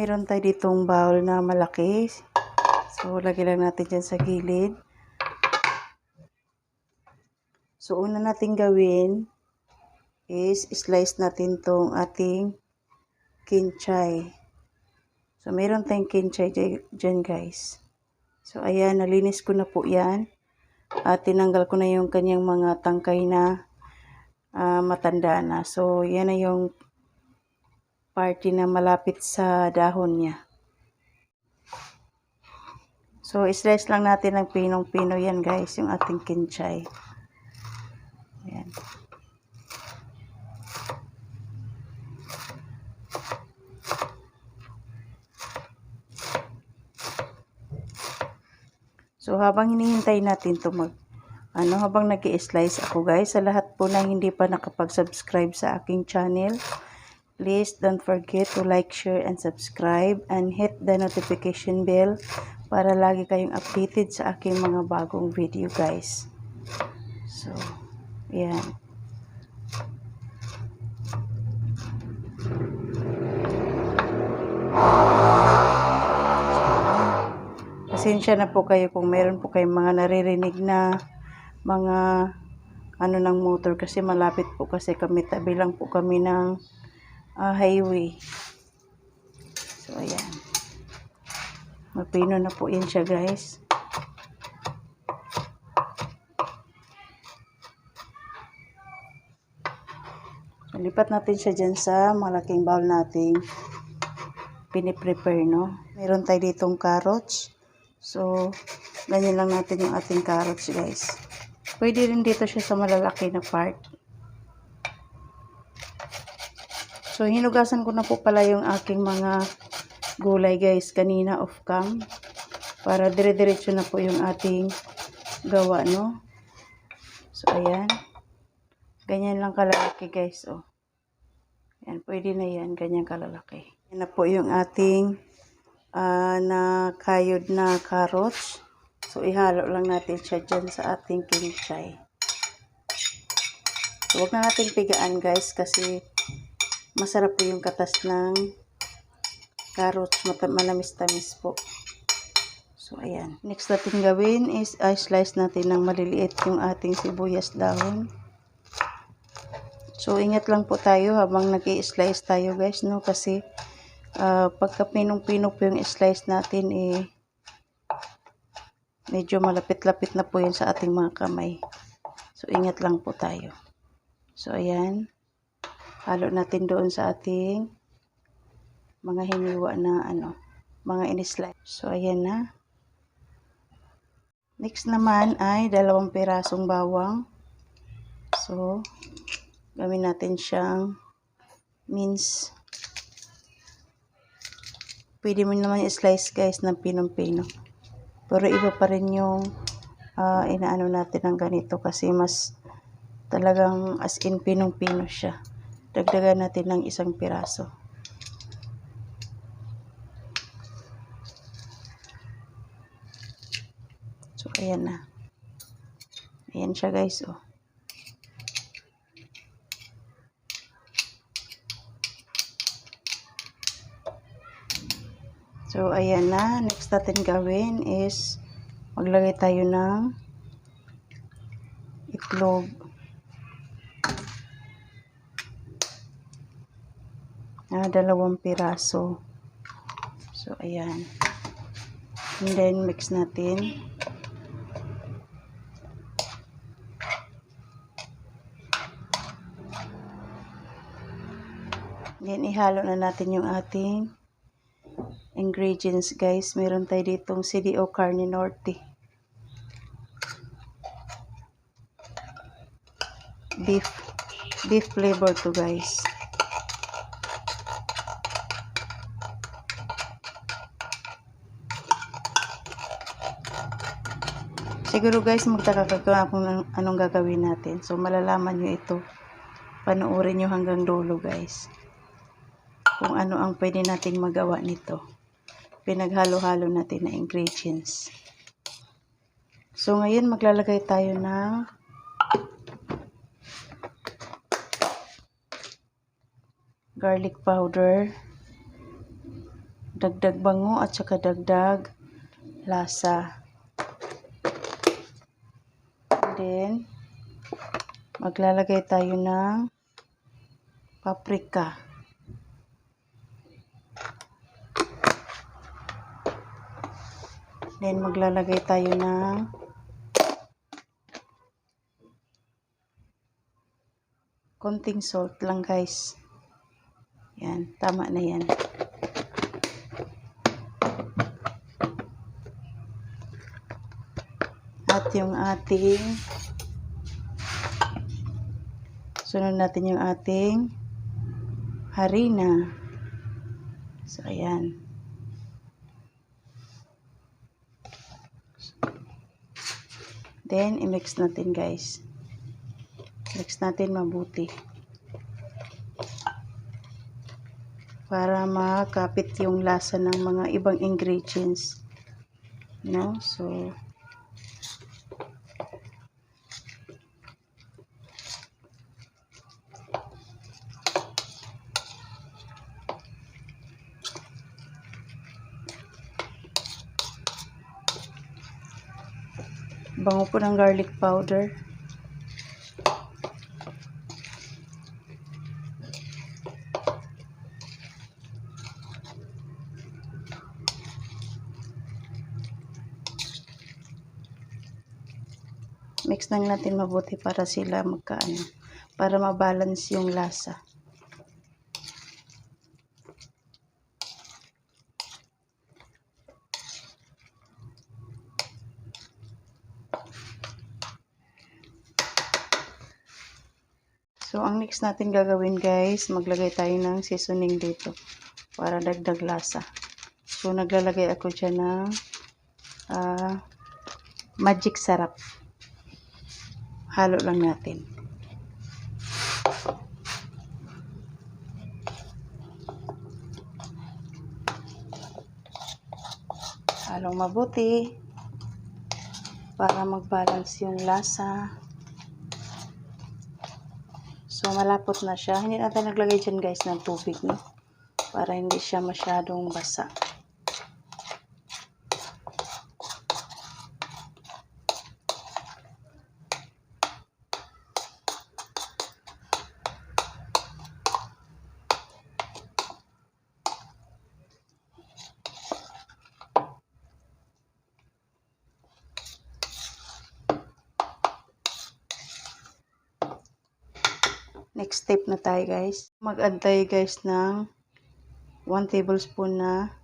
Mayroon tayo ditong bowl na malaki. So, lagay lang natin dyan sa gilid. So, una natin gawin is slice natin tong ating kinchay. So, mayroon tayong kinchay dyan guys. So, ayan, nalinis ko na po yan. At tinanggal ko na yung kanyang mga tangkay na matanda na. So, yan na yung party na malapit sa dahon niya. So, slice lang natin ng pinong-pino yan guys, yung ating kinchay. Ayan. So, habang hinihintay natin ito habang nag-i-slice ako guys, sa lahat po na hindi pa nakapag-subscribe sa aking channel, please don't forget to like, share, and subscribe, and hit the notification bell para lagi kayong updated sa aking mga bagong video guys. So, ayan. Pasensya na po kayo kung meron po kayong mga naririnig na mga ng motor kasi malapit po kasi kami, tabi lang po kami ng highway. So, ayan. Mapino na po yan siya guys. So, lipat natin siya dyan sa malaking bowl nating piniprepare, no? Meron tayo ditong carrots. So, ganyan lang natin yung ating carrots guys. Pwede rin dito siya sa malalaki na part. So, hinugasan ko na po pala yung aking mga gulay guys kanina off cam. Para dire-diretso na po yung ating gawa, no? So, ayan. Ganyan lang kalalaki guys, oh. Ayan, pwede na yan. Ganyan kalalaki. Ayan na po yung ating nakayod na carrots. So, ihalo lang natin siya dyan sa ating kinchay. So, huwag na natin pigaan guys kasi masarap po yung katas ng carrots. Manamis-tamis po. So, ayan. Next natin gawin is slice natin ng maliliit yung ating sibuyas dahon. So, ingat lang po tayo habang nag-i-slice tayo guys, no? Kasi pagka pinong-pino po yung slice natin, medyo malapit-lapit na po yun sa ating mga kamay. So, ingat lang po tayo. So, ayan. Halo natin doon sa ating mga hiniwa na mga in-slice. So, ayan na. Next naman ay 2 pirasong bawang. So, gawin natin siyang mince. Pwede mo naman i-slice guys ng pinong-pino. Pero iba pa rin yung inaano natin ng ganito kasi mas talagang as in pinong-pino siya. Dagdagan natin ng 1 piraso. So, ayan na. Ayan siya guys, oh. So, ayan na. Next natin gawin is maglagay tayo ng itlog. na 2 piraso. So, ayan. And then, mix natin. Then, ihalo na natin yung ating ingredients, guys. Meron tayo ditong CDO Carne Norte. Beef flavor to, guys. Siguro guys, magtaka ka kung anong gagawin natin. So, malalaman nyo ito. Panoorin nyo hanggang dulo guys. Kung ano ang pwede nating magawa nito. Pinaghalo-halo natin na ingredients. So, ngayon maglalagay tayo ng garlic powder. 2 dagdag bango at saka dagdag lasa. And then, maglalagay tayo ng paprika. Then, maglalagay tayo ng konting salt lang guys. Yan, tama na yan. At yung ating, sunod natin yung ating harina. So, ayan. Then, i-mix natin guys. Mix natin mabuti. Para makapit yung lasa ng mga ibang ingredients. No? So, bango po ng garlic powder. Mix lang natin mabuti para sila magkaano, para mabalance yung lasa. So, ang next natin gagawin guys, maglagay tayo ng seasoning dito para dagdag lasa. So, naglalagay ako dyan ng magic sarap. Halo lang natin. Halong mabuti para mag-balance yung lasa. So, malapot na siya. Hindi natin naglagay dyan guys ng tubig, no? Para hindi siya masyadong basa. Next step na tayo guys. Mag-add tayo guys ng 1 tablespoon na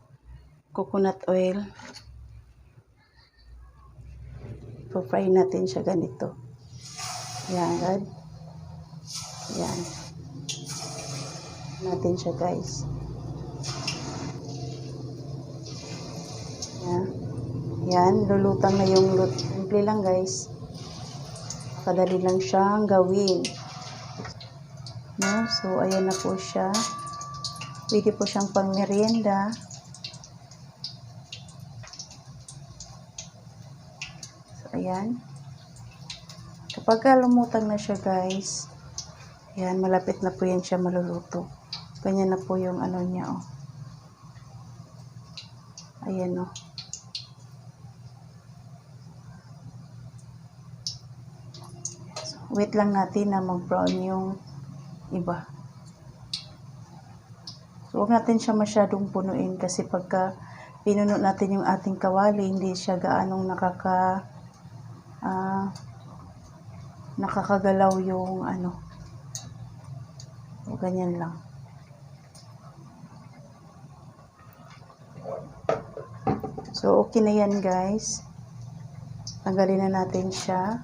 coconut oil. I-fry natin siya ganito. Yan. Yan. Natin siya guys. Yan. Yan. Lulutang na yung simple lang guys. Kadali lang siyang gawin. No? So, ayan na po siya. Pwede po siyang pang merienda. So, ayan. Kapag lumutang na siya guys, ayan, malapit na po yan siya maluluto. Ganyan na po yung ano niya, oh. Ayan, oh. So, wait lang natin na mag-brown yung iba. So, huwag natin siya masyadong punuin kasi pagka pinuno natin yung ating kawali, hindi siya gaanong nakakagalaw yung ano. O, ganyan lang. So, okay na yan guys. Tanggalin na natin siya.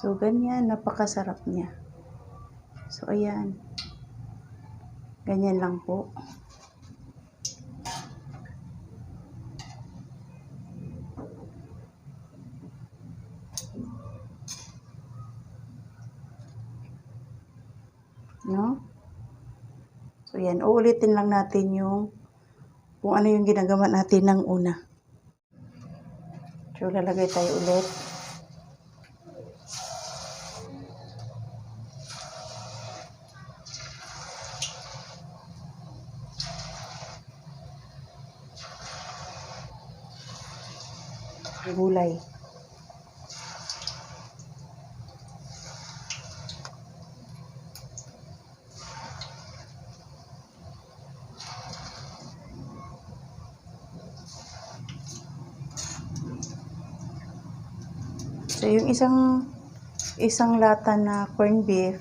So, ganyan. Napakasarap niya. So, ayan. Ganyan lang po. No? So, yan. Uulitin lang natin yung kung ano yung ginagawa natin ng una. So, lalagay tayo ulit. Gulay. So, yung isang lata na corned beef,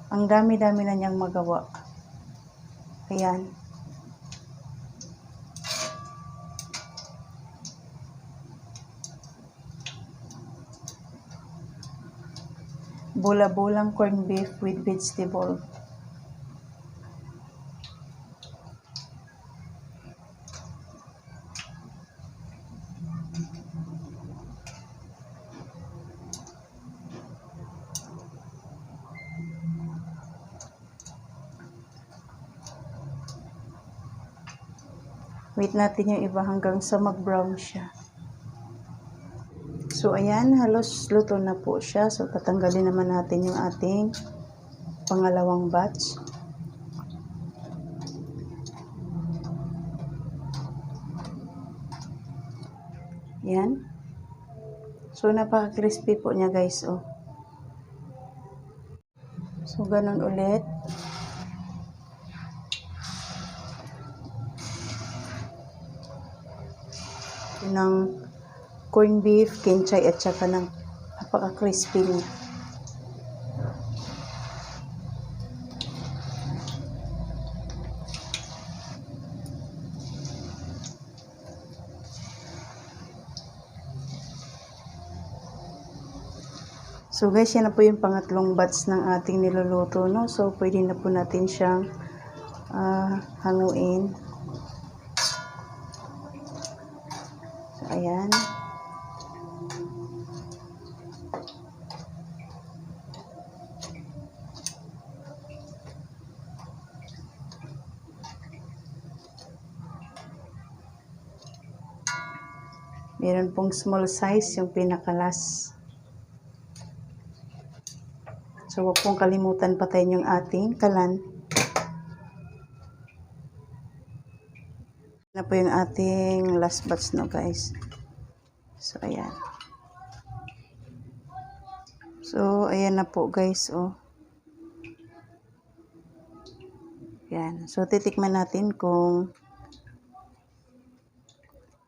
ang dami-dami na niyang magawa. Ayan. Bola-bolang corned beef with vegetable. Wait natin yung iba hanggang sa mag-brown siya. So, ayan, halos luto na po siya. So, tatanggalin naman natin yung ating pangalawang batch. Yan. So, napaka-crispy po niya, guys, oh. So, ganun ulit. Ng corned beef, kinchay, at saka ng napaka-crispy niya. So guys, yan na po yung pangatlong batch ng ating niluluto, no? So pwede na po natin siyang hanguin. So ayan. Meron pong small size, yung pinakalas. So, huwag pong kalimutan patayin yung ating kalan. Na po yung ating last batch, no, guys. So, ayan. So, ayan na po, guys, oh. Ayan. So, titikman natin kung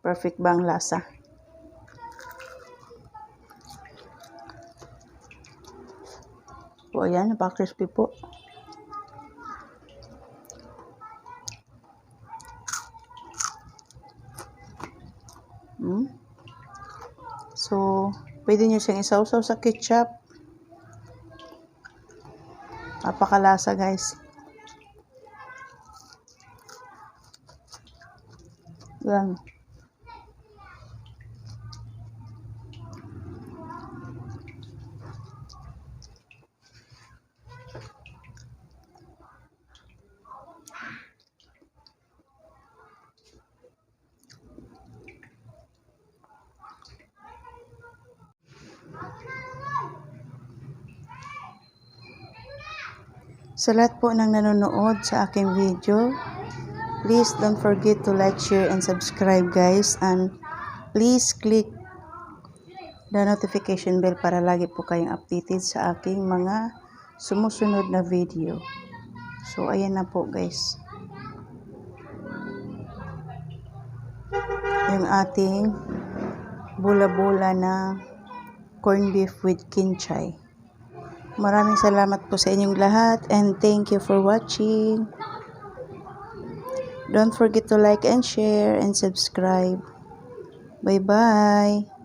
perfect ba ang lasa. So, ayan, napaka-crispy po. So, pwede nyo siyang isawsaw sa ketchup. Napakalasa, guys. Yan. Sa lahat po ng nanonood sa aking video, please don't forget to like, share, and subscribe, guys. And please click the notification bell para lagi po kayong updated sa aking mga sumusunod na video. So, ayan na po, guys. Yung ating bola-bola na corned beef with kinchay. Maraming salamat po sa inyong lahat and thank you for watching. Don't forget to like and share and subscribe. Bye-bye.